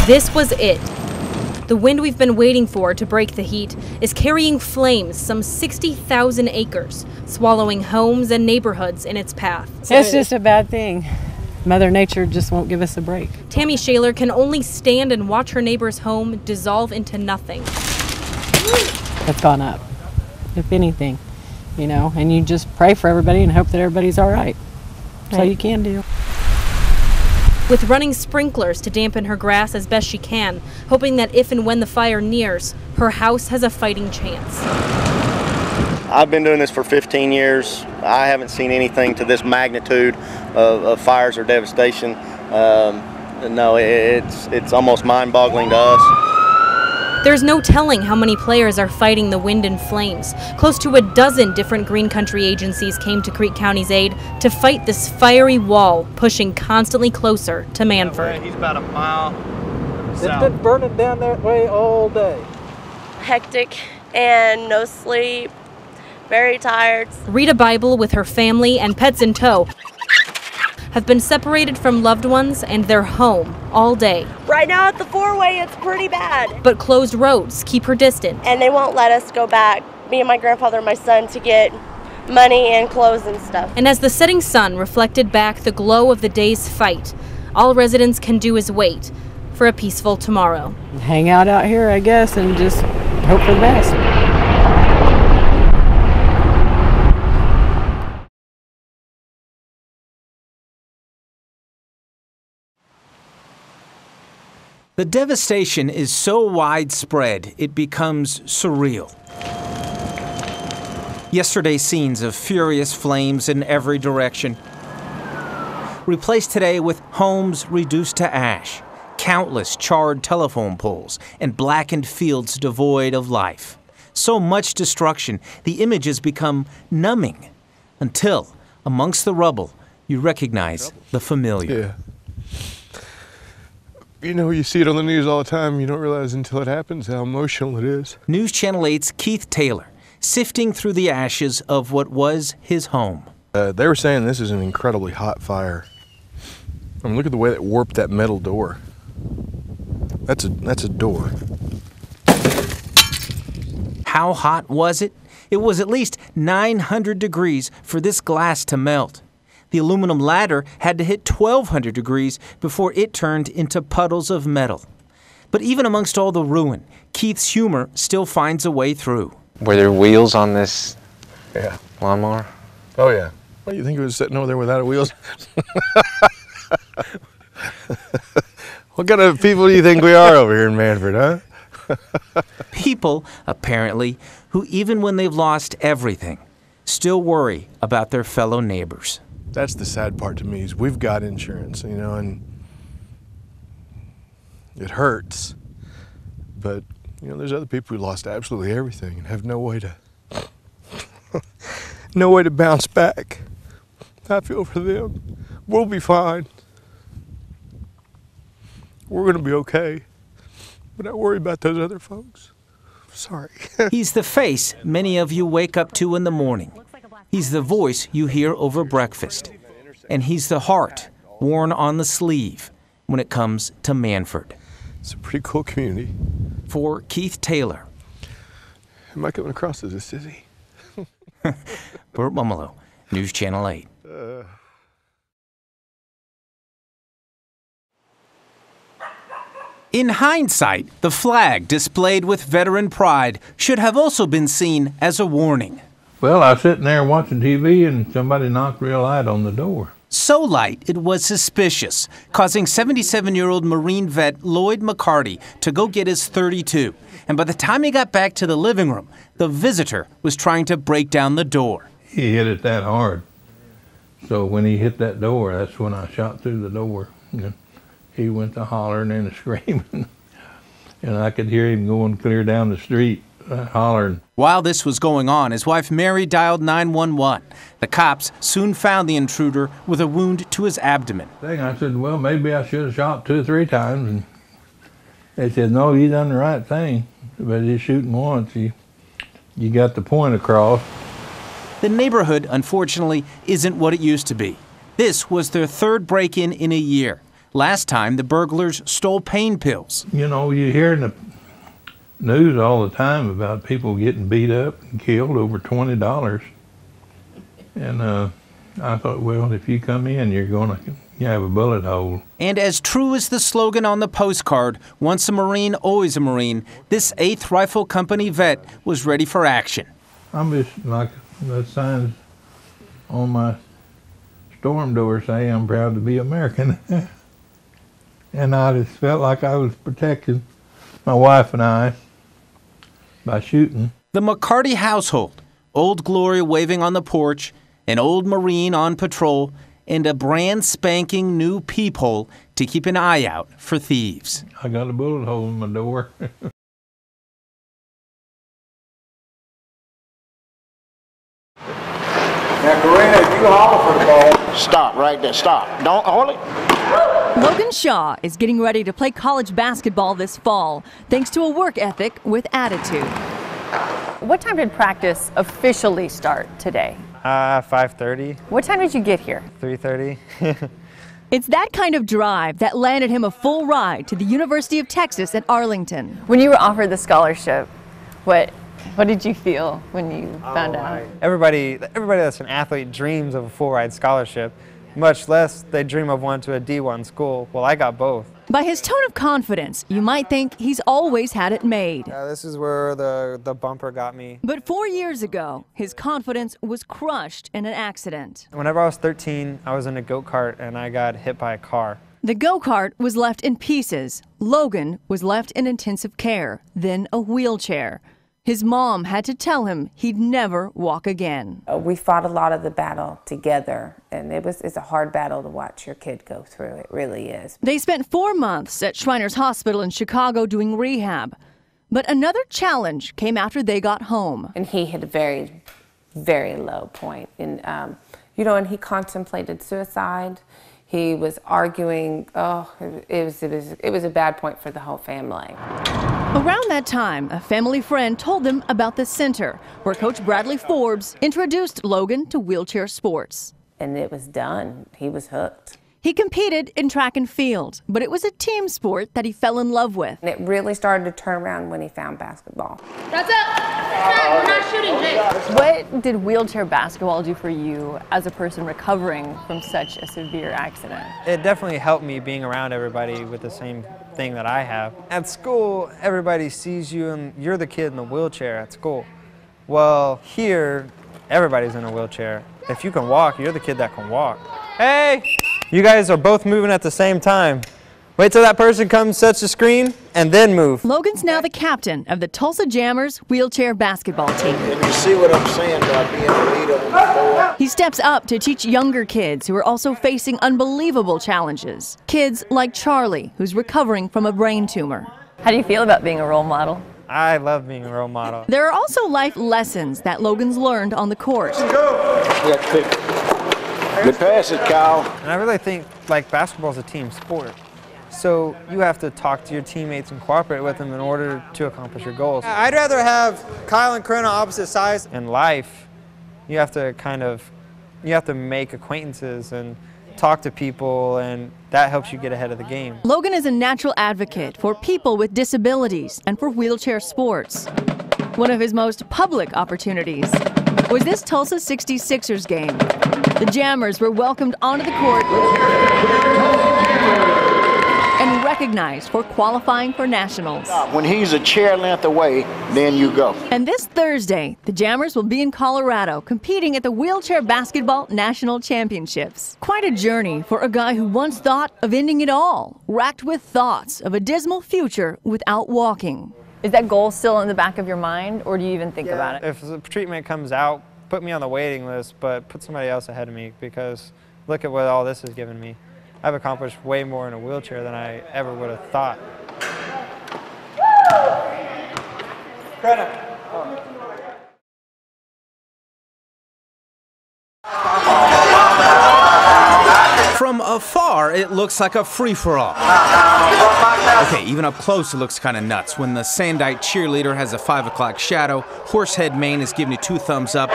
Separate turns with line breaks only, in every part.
This was it. The wind we've been waiting for to break the heat is carrying flames some 60,000 acres, swallowing homes and neighborhoods in its path.
It's just a bad thing. Mother Nature just won't give us a break.
Tammy Shaler can only stand and watch her neighbor's home dissolve into nothing.
It's gone up, if anything, you know, and you just pray for everybody and hope that everybody's all right. That's all you can do.
With running sprinklers to dampen her grass as best she can, hoping that if and when the fire nears, her house has a fighting chance.
I've been doing this for 15 years. I haven't seen anything to this magnitude of fires or devastation. No, it's almost mind-boggling to us.
There's no telling how many players are fighting the wind and flames. Close to a dozen different green country agencies came to Creek County's aid to fight this fiery wall, pushing constantly closer to Manford.
He's about a mile south.
It's been burning down that way all day.
Hectic and no sleep, very tired.
Read a Bible with her family and pets in tow have been separated from loved ones and their home all day.
Right now at the four-way, it's pretty bad.
But closed roads keep her distant.
And they won't let us go back, me and my grandfather and my son, to get money and clothes and stuff.
And as the setting sun reflected back the glow of the day's fight, all residents can do is wait for a peaceful tomorrow.
Hang out here, I guess, and just hope for the best.
The devastation is so widespread, it becomes surreal. Yesterday's scenes of furious flames in every direction, replaced today with homes reduced to ash, countless charred telephone poles, and blackened fields devoid of life. So much destruction, the images become numbing, until, amongst the rubble, you recognize the familiar.
Yeah. You know, you see it on the news all the time. You don't realize until it happens how emotional it is.
News Channel 8's Keith Taylor, sifting through the ashes of what was his home.
They were saying this is an incredibly hot fire. I mean, look at the way that warped that metal door. That's a door.
How hot was it? It was at least 900 degrees for this glass to melt. The aluminum ladder had to hit 1,200 degrees before it turned into puddles of metal. But even amongst all the ruin, Keith's humor still finds a way through.
Were there wheels on this lawnmower?
Oh, yeah. What do you think it was sitting over there without wheels? What kind of people do you think we are over here in Manford, huh?
People, apparently, who even when they've lost everything, still worry about their fellow neighbors.
That's the sad part to me, is we've got insurance, you know, and it hurts. But, you know, there's other people who lost absolutely everything and have no way to no way to bounce back. I feel for them. We'll be fine. We're going to be okay. But I worry about those other folks. Sorry.
He's the face many of you wake up to in the morning. He's the voice you hear over breakfast. And he's the heart worn on the sleeve when it comes to Manford.
It's a pretty cool community.
For Keith Taylor.
Am I coming across as a sissy?
Burt Mumolo, News Channel 8. In hindsight, the flag displayed with veteran pride should have also been seen as a warning.
Well, I was sitting there watching TV and somebody knocked real light on the door.
So light it was suspicious, causing 77-year-old Marine vet Lloyd McCarty to go get his .32. And by the time he got back to the living room, the visitor was trying to break down the door.
He hit it that hard. So when he hit that door, that's when I shot through the door. And he went to hollering and screaming. And I could hear him going clear down the street. Hollering.
While this was going on, his wife Mary dialed 911. The cops soon found the intruder with a wound to his abdomen.
I said, well, maybe I should have shot 2 or 3 times. And they said, no, you done the right thing. But he's shooting once. You got the point across.
The neighborhood, unfortunately, isn't what it used to be. This was their 3rd break-in a year. Last time, the burglars stole pain pills.
You know, you hear in the news all the time about people getting beat up and killed over $20. And I thought, well, if you come in, you're going to have a bullet hole.
And as true as the slogan on the postcard, once a Marine, always a Marine, this 8th Rifle Company vet was ready for action.
I'm just like the signs on my storm door say, I'm proud to be American. And I just felt like I was protecting my wife and I by shooting.
The McCarty household, Old Glory waving on the porch, an old Marine on patrol, and a brand spanking new peephole to keep an eye out for thieves.
I got a bullet hole in my door.
Now, Karina, if you holler for the ball, stop right there. Stop. Don't hold it.
Logan Shaw is getting ready to play college basketball this fall, thanks to a work ethic with attitude.
What time did practice officially start today?
5:30.
What time did you get here?
3:30.
It's that kind of drive that landed him a full ride to the University of Texas at Arlington.
When you were offered the scholarship, what did you feel when you found out?
Everybody that's an athlete dreams of a full ride scholarship, much less they dream of one to a D1 school. Well, I got both.
By his tone of confidence, you might think he's always had it made.
This is where the bumper got me.
But 4 years ago, his confidence was crushed in an accident.
Whenever I was 13, I was in a go-kart and I got hit by a car.
The go-kart was left in pieces. Logan was left in intensive care, then a wheelchair. His mom had to tell him he'd never walk again.
We fought a lot of the battle together, and it's a hard battle to watch your kid go through. It really is.
They spent 4 months at Shriners Hospital in Chicago doing rehab. But another challenge came after they got home.
And he hit a very, very low point. And, and he contemplated suicide. He was arguing. It was a bad point for the whole family.
Around that time, a family friend told them about the center, where Coach Bradley Forbes introduced Logan to wheelchair sports.
And it was done. He was hooked.
He competed in track and field, but it was a team sport that he fell in love with.
And it really started to turn around when he found basketball.
That's it. We're not shooting, Jake.
What did wheelchair basketball do for you as a person recovering from such a severe accident?
It definitely helped me being around everybody with the same thing that I have. At school, everybody sees you and you're the kid in the wheelchair at school. Well, here, everybody's in a wheelchair. If you can walk, you're the kid that can walk. Hey! You guys are both moving at the same time. Wait till that person comes, sets the screen, and then move.
Logan's now the captain of the Tulsa Jammers wheelchair basketball team.
And you see what I'm saying by being the leader of the board.
He steps up to teach younger kids who are also facing unbelievable challenges. Kids like Charlie, who's recovering from a brain tumor.
How do you feel about being a role model?
I love being a role model.
There are also life lessons that Logan's learned on the court.
Good passes, Kyle.
And I really think basketball is a team sport. So you have to talk to your teammates and cooperate with them in order to accomplish your goals. I'd rather have Kyle and Corinne opposite sides. In life, you have to make acquaintances and talk to people, and that helps you get ahead of the game.
Logan is a natural advocate for people with disabilities and for wheelchair sports. One of his most public opportunities was this Tulsa 66ers game. The Jammers were welcomed onto the court and recognized for qualifying for nationals.
When he's a chair length away, then you go.
And this Thursday, the Jammers will be in Colorado competing at the Wheelchair Basketball National Championships. Quite a journey for a guy who once thought of ending it all, racked with thoughts of a dismal future without walking.
Is that goal still in the back of your mind, or do you even think about it?
If the treatment comes out, put me on the waiting list, but put somebody else ahead of me, because look at what all this has given me. I've accomplished way more in a wheelchair than I ever would have thought.
From afar, it looks like a free-for-all. Okay, even up close, it looks kind of nuts. When the Sandite cheerleader has a 5 o'clock shadow, Horsehead Maine is giving you 2 thumbs up.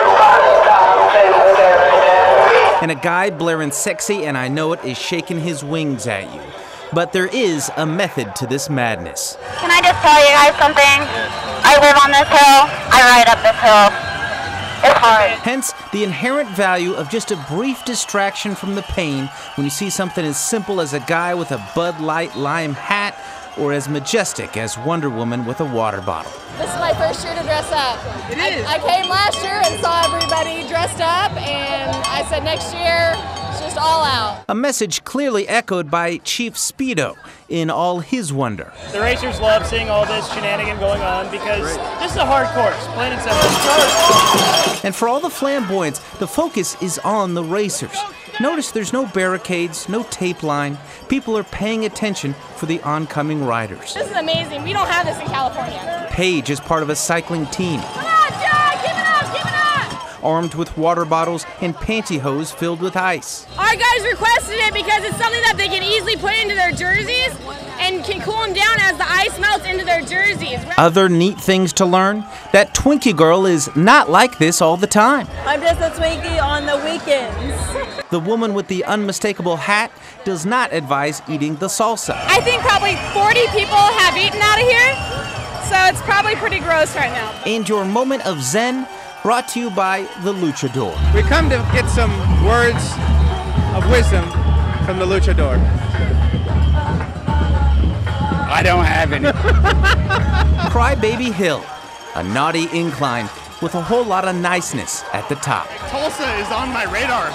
And a guy blaring sexy, and I know it, is shaking his wings at you. But there is a method to this madness.
Can I just tell you guys something? I live on this hill. I ride up this hill. It's hard.
Hence, the inherent value of just a brief distraction from the pain when you see something as simple as a guy with a Bud Light lime hat or as majestic as Wonder Woman with a water bottle.
This is my first year to dress up.
It is.
I came last year and saw everybody dressed up, and I said next year, it's just all out.
A message clearly echoed by Chief Speedo in all his wonder.
The racers love seeing all this shenanigan going on because this is a hard course, plain and simple.
And for all the flamboyance, the focus is on the racers. Notice there's no barricades, no tape line. People are paying attention for the oncoming riders.
This is amazing. We don't have this in California.
Paige is part of a cycling team.
Come on, Jack, give it up, give it up!
Armed with water bottles and pantyhose filled with ice.
Our guys requested it because it's something that they can easily put into their jerseys and can cool them down as the ice melts into their jerseys.
Other neat things to learn, that Twinkie girl is not like this all the time.
I'm just a Twinkie on the weekends.
The woman with the unmistakable hat does not advise eating the salsa.
I think probably 40 people have eaten out of here, so it's probably pretty gross right now.
And your moment of zen brought to you by the Luchador.
We come to get some words of wisdom from the Luchador. I don't have any.
Crybaby Hill, a naughty incline with a whole lot of niceness at the top.
Tulsa is on my radar.